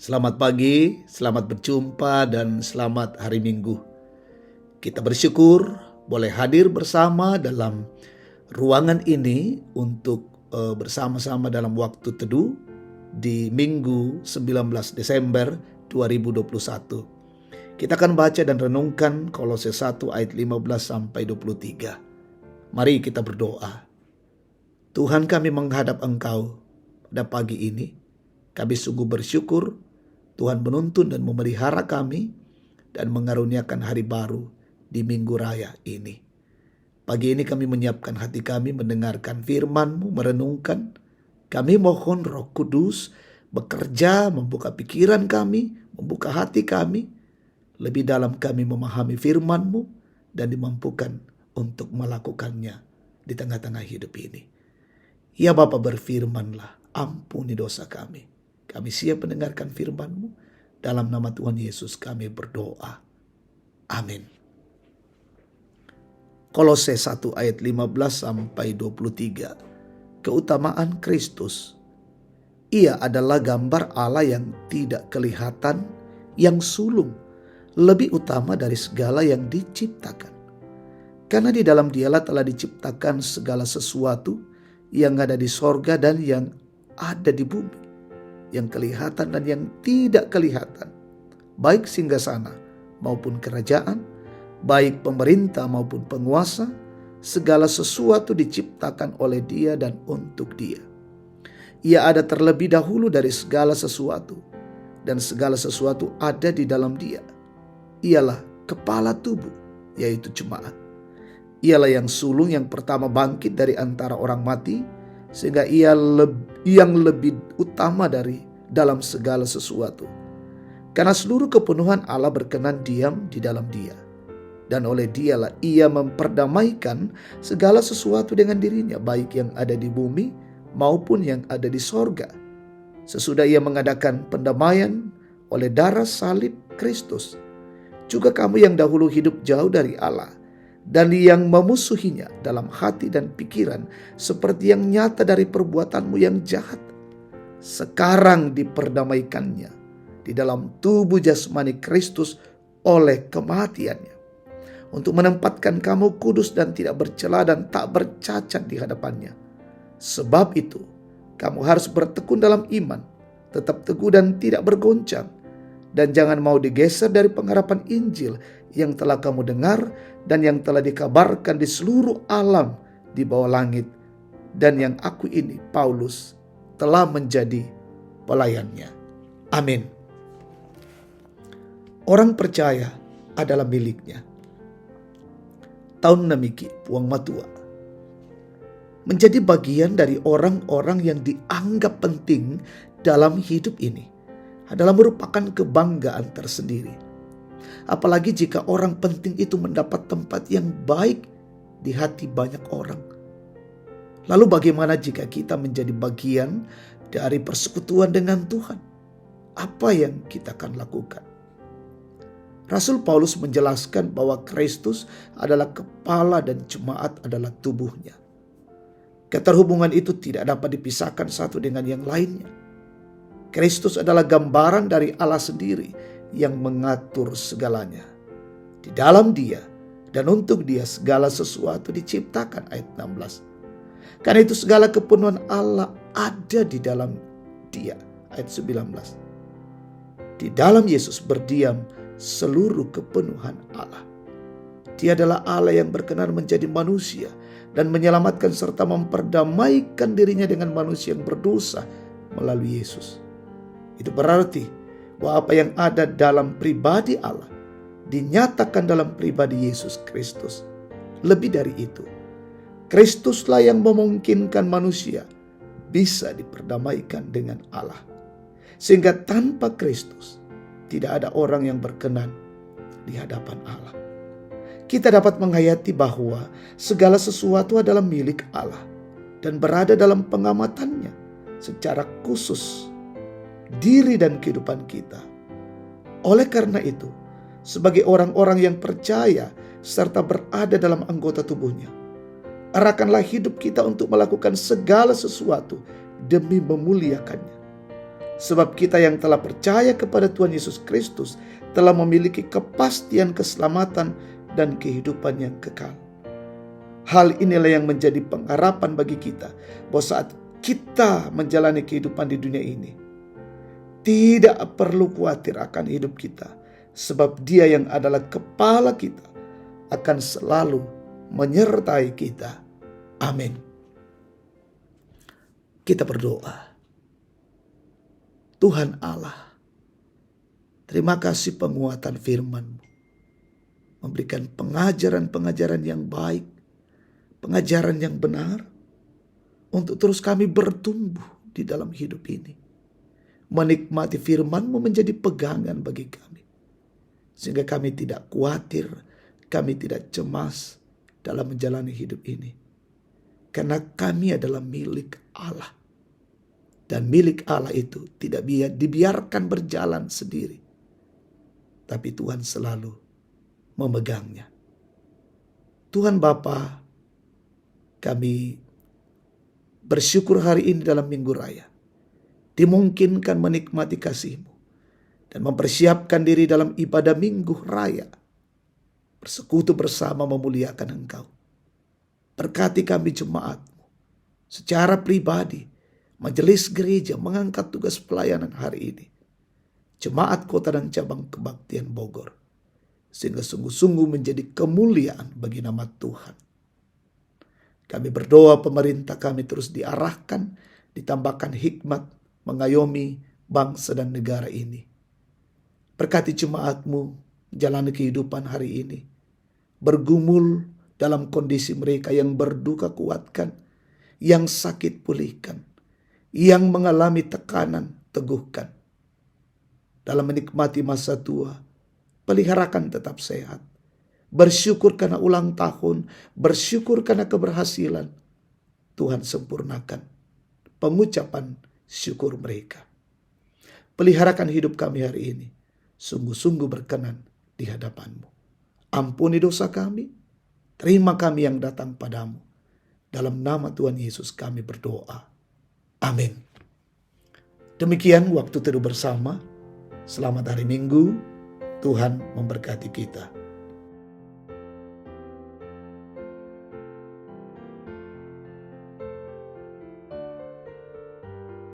Selamat pagi, selamat berjumpa, dan selamat hari Minggu. Kita bersyukur boleh hadir bersama dalam ruangan ini untuk bersama-sama dalam waktu teduh di Minggu 19 Desember 2021. Kita akan baca dan renungkan Kolose 1 ayat 15 sampai 23. Mari kita berdoa. Tuhan, kami menghadap Engkau pada pagi ini. Kami sungguh bersyukur Tuhan menuntun dan memelihara kami dan mengaruniakan hari baru di Minggu Raya ini. Pagi ini kami menyiapkan hati kami mendengarkan firman-Mu, merenungkan. Kami mohon Roh Kudus bekerja, membuka pikiran kami, membuka hati kami. Lebih dalam kami memahami firman-Mu dan dimampukan untuk melakukannya di tengah-tengah hidup ini. Ya Bapa, berfirmanlah, ampuni dosa kami. Kami siap mendengarkan firman-Mu. Dalam nama Tuhan Yesus kami berdoa. Amin. Kolose 1 ayat 15 sampai 23. Keutamaan Kristus. Ia adalah gambar Allah yang tidak kelihatan, yang sulung, lebih utama dari segala yang diciptakan. Karena di dalam Dialah telah diciptakan segala sesuatu yang ada di sorga dan yang ada di bumi, yang kelihatan dan yang tidak kelihatan, baik singgasana maupun kerajaan, baik pemerintah maupun penguasa. Segala sesuatu diciptakan oleh Dia dan untuk Dia. Ia ada terlebih dahulu dari segala sesuatu, dan segala sesuatu ada di dalam Dia. Ialah kepala tubuh, yaitu jemaat. Ialah yang sulung yang pertama bangkit dari antara orang mati, sehingga ia yang lebih utama dari dalam segala sesuatu. Karena seluruh kepenuhan Allah berkenan diam di dalam Dia, dan oleh Dialah ia memperdamaikan segala sesuatu dengan dirinya, baik yang ada di bumi maupun yang ada di sorga. Sesudah ia mengadakan pendamaian oleh darah salib Kristus. Juga kamu yang dahulu hidup jauh dari Allah dan yang memusuhinya dalam hati dan pikiran, seperti yang nyata dari perbuatanmu yang jahat, sekarang diperdamaikannya di dalam tubuh jasmani Kristus oleh kematiannya, untuk menempatkan kamu kudus dan tidak bercela dan tak bercacat di hadapannya. Sebab itu kamu harus bertekun dalam iman, tetap teguh dan tidak bergoncang, dan jangan mau digeser dari pengharapan Injil yang telah kamu dengar dan yang telah dikabarkan di seluruh alam di bawah langit, dan yang aku ini, Paulus, telah menjadi pelayannya. Amin. Orang percaya adalah miliknya. Tahun Namiki Puang Matua menjadi bagian dari orang-orang yang dianggap penting dalam hidup ini adalah merupakan kebanggaan tersendiri. Apalagi jika orang penting itu mendapat tempat yang baik di hati banyak orang. Lalu bagaimana jika kita menjadi bagian dari persekutuan dengan Tuhan? Apa yang kita akan lakukan? Rasul Paulus menjelaskan bahwa Kristus adalah kepala dan jemaat adalah tubuhnya. Keterhubungan itu tidak dapat dipisahkan satu dengan yang lainnya. Kristus adalah gambaran dari Allah sendiri yang mengatur segalanya. Di dalam Dia dan untuk Dia segala sesuatu diciptakan, ayat 16. Karena itu segala kepenuhan Allah ada di dalam Dia, ayat 19. Di dalam Yesus berdiam seluruh kepenuhan Allah. Dia adalah Allah yang berkenan menjadi manusia dan menyelamatkan serta memperdamaikan dirinya dengan manusia yang berdosa melalui Yesus. Itu berarti bahwa apa yang ada dalam pribadi Allah dinyatakan dalam pribadi Yesus Kristus. Lebih dari itu, Kristuslah yang memungkinkan manusia bisa diperdamaikan dengan Allah. Sehingga tanpa Kristus tidak ada orang yang berkenan di hadapan Allah. Kita dapat menghayati bahwa segala sesuatu adalah milik Allah dan berada dalam pengamatannya secara khusus diri dan kehidupan kita. Oleh karena itu, sebagai orang-orang yang percaya serta berada dalam anggota tubuhnya, arahkanlah hidup kita untuk melakukan segala sesuatu demi memuliakannya. Sebab kita yang telah percaya kepada Tuhan Yesus Kristus telah memiliki kepastian keselamatan dan kehidupan yang kekal. Hal inilah yang menjadi pengharapan bagi kita, bahwa saat kita menjalani kehidupan di dunia ini, tidak perlu khawatir akan hidup kita, sebab Dia yang adalah kepala kita akan selalu menyertai kita. Amin. Kita berdoa. Tuhan Allah, terima kasih penguatan firman-Mu, memberikan pengajaran-pengajaran yang baik, pengajaran yang benar, untuk terus kami bertumbuh di dalam hidup ini. Menikmati firman-Mu menjadi pegangan bagi kami, sehingga kami tidak khawatir, kami tidak cemas dalam menjalani hidup ini. Karena kami adalah milik Allah. Dan milik Allah itu tidak dibiarkan berjalan sendiri, tapi Tuhan selalu memegangnya. Tuhan Bapa, kami bersyukur hari ini dalam Minggu Raya, dimungkinkan menikmati kasih-Mu dan mempersiapkan diri dalam ibadah Minggu Raya, bersekutu bersama memuliakan Engkau. Berkati kami jemaat-Mu secara pribadi, majelis gereja mengangkat tugas pelayanan hari ini, jemaat kota dan cabang kebaktian Bogor, sehingga sungguh-sungguh menjadi kemuliaan bagi nama Tuhan. Kami berdoa pemerintah kami terus diarahkan, ditambahkan hikmat, mengayomi bangsa dan negara ini. Berkati jemaat-Mu jalani kehidupan hari ini, bergumul dalam kondisi mereka yang berduka kuatkan, yang sakit pulihkan, yang mengalami tekanan teguhkan. Dalam menikmati masa tua, peliharakan tetap sehat. Bersyukur karena ulang tahun, bersyukur karena keberhasilan. Tuhan sempurnakan pengucapan syukur mereka. Peliharakan hidup kami hari ini, sungguh-sungguh berkenan di hadapan-Mu. Ampuni dosa kami, terima kami yang datang padamu. Dalam nama Tuhan Yesus kami berdoa. Amin. Demikian waktu teduh bersama. Selamat hari Minggu. Tuhan memberkati kita.